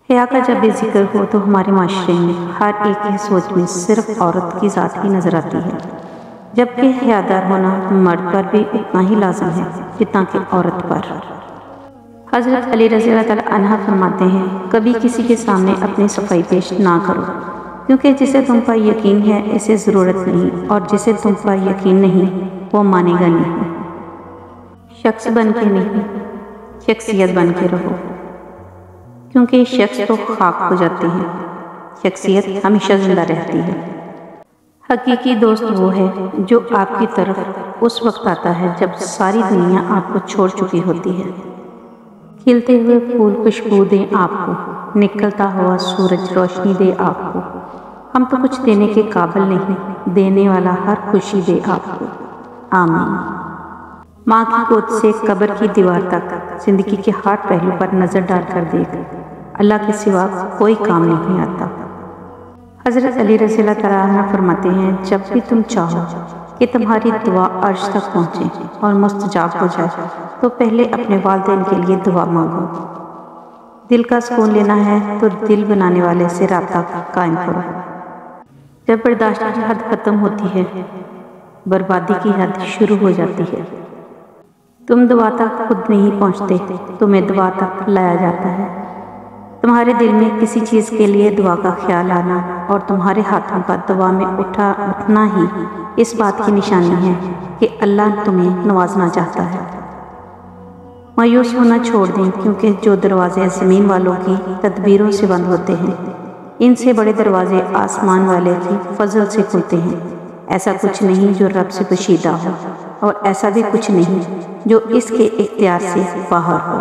حیا کا جب بھی ذکر ہو تو ہمارے معاشرے میں ہر ایک کی سوچ میں صرف عورت کی ذات ہی نظر آتی ہے، جبکہ حیادار ہونا مرد پر بھی اتنا ہی لازم ہے جتنا کہ عورت پر۔ حضرت علی رضی اللہ تعالیٰ عنہ فرماتے ہیں، کبھی کسی کے سامنے اپنی صفائی پیش نہ کرو، کیونکہ جسے تم پر یقین ہے اسے ضرورت نہیں، اور جسے تم پر یقین نہیں وہ مانے گا نہیں۔ شخص بن کے نہیں، شخصیت بن کے رہو، کیونکہ شخص تو خاک ہو جاتے ہیں، شخصیت ہمیشہ زندہ رہتی ہے۔ حقیقی دوست وہ ہے جو آپ کی طرف اس وقت آتا ہے جب ساری دنیا آپ کو چھوڑ چکی ہوتی ہے۔ کھلتے ہوئے پھول خوشبو دیں آپ کو، نکلتا ہوا سورج روشنی دے آپ کو۔ ہم تو کچھ دینے کے قابل نہیں، دینے والا ہر خوشی دے آپ کو۔ آمین۔ ماں کی گود سے قبر کی دیوار تک زندگی کے ہر پہلو پر نظر ڈال کر دیکھ، اللہ کے سوا کوئی کام نہیں آتا۔ حضرت علی رضی اللہ تعالیٰ عنہ فرماتے ہیں، جب بھی تم چاہو کہ تمہاری دعا عرش تک پہنچے اور مستجاب ہو جائے تو پہلے اپنے والدین کے لیے دعا مانگو۔ دل کا سکون لینا ہے تو دل بنانے والے سے رابطہ قائم کرو۔ جب برداشت کی حد ختم ہوتی ہے، بربادی کی حد شروع ہو جاتی ہے۔ تم دعا تک خود نہیں پہنچتے، تمہیں دعا تک لایا جاتا ہے۔ تمہارے دل میں کسی چیز کے لیے دعا کا خیال آنا اور تمہارے ہاتھوں کا دعا میں اٹھنا ہی اس بات کی نشانی ہے کہ اللہ تمہیں نوازنا چاہتا ہے۔ مایوس ہونا چھوڑ دیں، کیونکہ جو دروازے زمین والوں کی تدبیروں سے بند ہوتے ہیں، ان سے بڑے دروازے آسمان والے کی فضل سے کھلتے ہیں۔ ایسا کچھ نہیں جو رب سے پوشیدہ ہو، اور ایسا بھی کچھ نہیں جو اس کے اختیار سے باہر ہو۔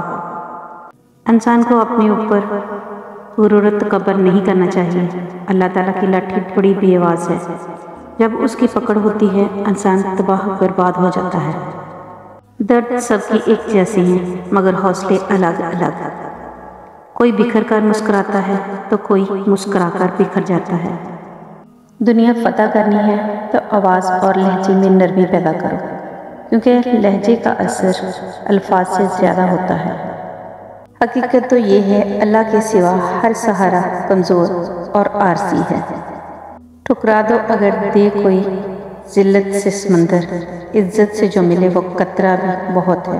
انسان کو اپنے اوپر غرور تکبر نہیں کرنا چاہیے۔ اللہ تعالیٰ کی لاٹھی بڑی بے آواز ہے، جب اس کی پکڑ ہوتی ہے انسان تباہ برباد ہو جاتا ہے۔ درد سب کی ایک جیسے ہیں، مگر حوصلے الگ الگ۔ کوئی بکھر کر مسکراتا ہے تو کوئی مسکرا کر بکھر جاتا ہے۔ دنیا فتح کرنی ہے تو آواز اور لہجے میں نرمی پیدا کرو، کیونکہ لہجے کا اثر الفاظ سے زیادہ ہوتا ہے۔ حقیقت تو یہ ہے، اللہ کے سوا ہر سہارا کمزور اور عارضی ہے۔ ٹھکرا دو اگر دے کوئی ذلت سے سمندر، عزت سے جو ملے وہ قطرہ بھی بہت ہے۔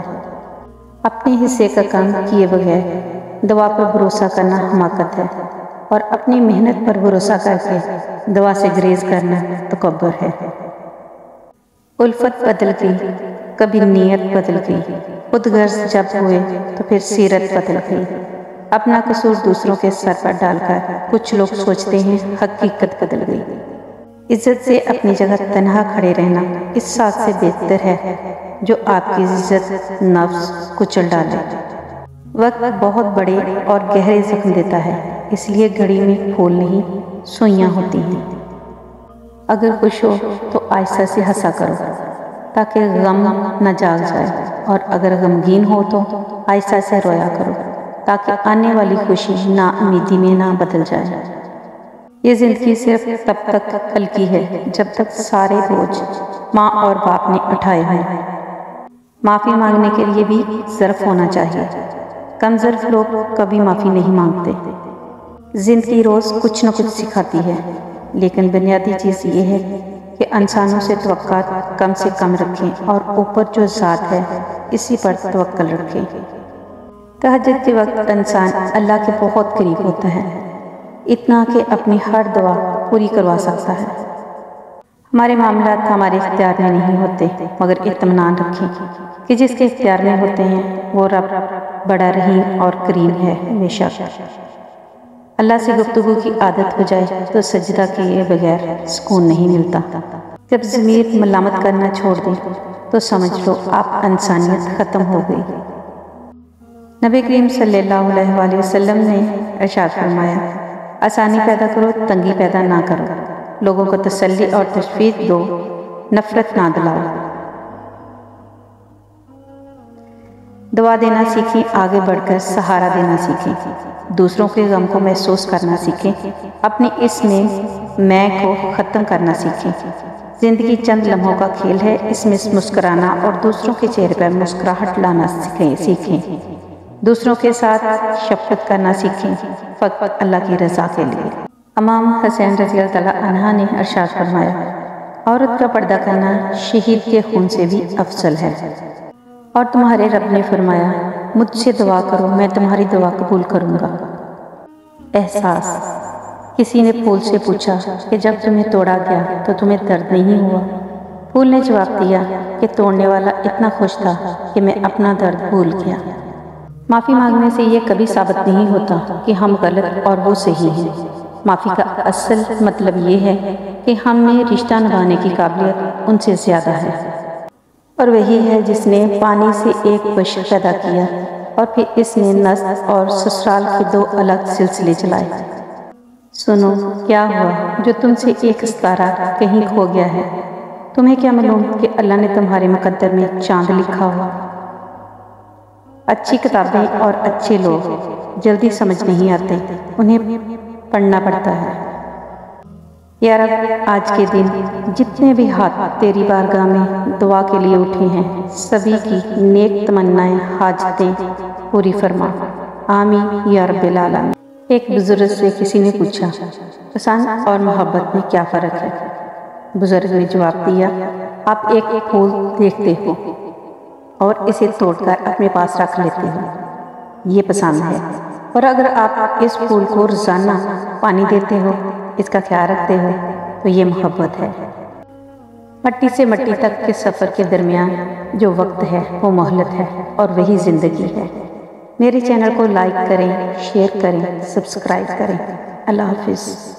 اپنے حصے کا کام کیے بغیر دعا پر بھروسہ کرنا حماقت ہے، اور اپنی محنت پر بھروسہ کر کے دعا سے گریز کرنا تکبر ہے۔ الفت بدل گئی، کبھی نیت بدل گئی، خود غرض جب ہوئے تو پھر سیرت بدل گئی۔ اپنا قصور دوسروں کے سر پر ڈال کر کچھ لوگ سوچتے ہیں حقیقت بدل گئی۔ عزت سے اپنی جگہ تنہا کھڑے رہنا اس ساتھ سے بہتر ہے جو آپ کی عزت نفس کچل ڈالے۔ وقت بہت بڑے اور گہرے زخم دیتا ہے، اس لیے گھڑی میں پھول نہیں سوئیاں ہوتی ہیں۔ اگر خوش ہو تو آہستہ سے ہنسا کرو تاکہ غم نہ جاگ جائے، اور اگر غمگین ہو تو آہستہ سے رویا کرو تاکہ آنے والی خوشی نا امیدی میں نہ بدل جائے۔ یہ زندگی صرف تب تک ہلکی ہے جب تک سارے بوجھ ماں اور باپ نے اٹھائے ہوں۔ معافی مانگنے کے لیے بھی ظرف ہونا چاہیے، کم ظرف لوگ کبھی معافی نہیں مانگتے۔ زندگی روز کچھ نہ کچھ سکھاتی ہے، لیکن بنیادی چیز یہ ہے کہ انسانوں سے توقعات کم سے کم رکھیں اور اوپر جو ذات ہے اسی پر توکل رکھیں۔ تہجد کے وقت انسان اللہ کے بہت قریب ہوتا ہے، اتنا کہ اپنی ہر دعا پوری کروا سکتا ہے۔ ہمارے معاملات ہمارے اختیار میں نہیں ہوتے، مگر اطمینان رکھیں کہ جس کے اختیار میں ہوتے ہیں وہ رب بڑا رحیم اور کریم ہے۔ بے شک اللہ سے گفتگو کی عادت ہو جائے تو سجدہ کیے بغیر سکون نہیں ملتا۔ جب ضمیر ملامت کرنا چھوڑ دے تو سمجھ لو آپ انسانیت ختم ہو گئی۔ نبی کریم صلی اللہ علیہ وآلہ وسلم نے ارشاد فرمایا، آسانی پیدا کرو، تنگی پیدا نہ کرو، لوگوں کو تسلی اور تشویق دو، نفرت نہ دلاؤ۔ دعا دینا سیکھیں، آگے بڑھ کر سہارا دینا سیکھیں، دوسروں کے غم کو محسوس کرنا سیکھیں، اپنی اس میں کو ختم کرنا سیکھیں۔ زندگی چند لمحوں کا کھیل ہے، اس میں مسکرانا اور دوسروں کے چہرے پر مسکراہٹ لانا سیکھیں۔ دوسروں کے ساتھ شفقت کرنا سیکھیں، فقط اللہ کی رضا کے لیے۔ امام حسین رضی اللہ تعالیٰ عنہ نے ارشاد فرمایا، عورت کا پردہ کرنا شہید کے خون سے بھی افضل ہے۔ اور تمہارے رب نے فرمایا، مجھ سے دعا کرو میں تمہاری دعا قبول کروں گا۔ احساس۔ کسی نے پھول سے پوچھا کہ جب تمہیں توڑا گیا تو تمہیں درد نہیں ہوا؟ پھول نے جواب دیا کہ توڑنے والا اتنا خوش تھا کہ میں اپنا درد بھول گیا۔ معافی مانگنے سے یہ کبھی ثابت نہیں ہوتا کہ ہم غلط اور وہ صحیح ہیں۔ معافی کا اصل مطلب یہ ہے کہ ہم میں رشتہ نبھانے کی قابلیت ان سے زیادہ ہے، اور وہی ہے جس نے پانی سے ایک بشر پیدا کیا اور پھر اس نے نسل اور سسرال کے دو الگ سلسلے چلائے۔ سنو، کیا ہوا جو تم سے ایک ستارہ کہیں کھو گیا ہے؟ تمہیں کیا معلوم کہ اللہ نے تمہارے مقدر میں چاند لکھا ہوا؟ اچھی کتابیں اور اچھے لوگ جلدی سمجھ نہیں آتے، انہیں پڑھنا پڑتا ہے۔ یا رب، آج کے دن جتنے بھی ہاتھ تیری بارگاہ میں دعا کے لیے اٹھے ہیں، سبھی کی نیک تمنائیں حاجتیں پوری فرما، آمین یا رب العالمین۔ ایک بزرگ سے کسی نے پوچھا، پسند اور محبت میں کیا فرق ہے؟ بزرگ نے جواب دیا، آپ ایک پھول دیکھتے ہو اور اسے توڑ کر اپنے پاس رکھ لیتے ہو، یہ پسند ہے، اور اگر آپ اس پھول کو روزانہ پانی دیتے ہو، اس کا خیال رکھتے ہو، تو یہ محبت ہے۔ مٹی سے مٹی تک کے سفر کے درمیان جو وقت ہے وہ مہلت ہے، اور وہی زندگی ہے۔ میرے چینل کو لائک کریں، شیئر کریں، سبسکرائب کریں۔ اللہ حافظ۔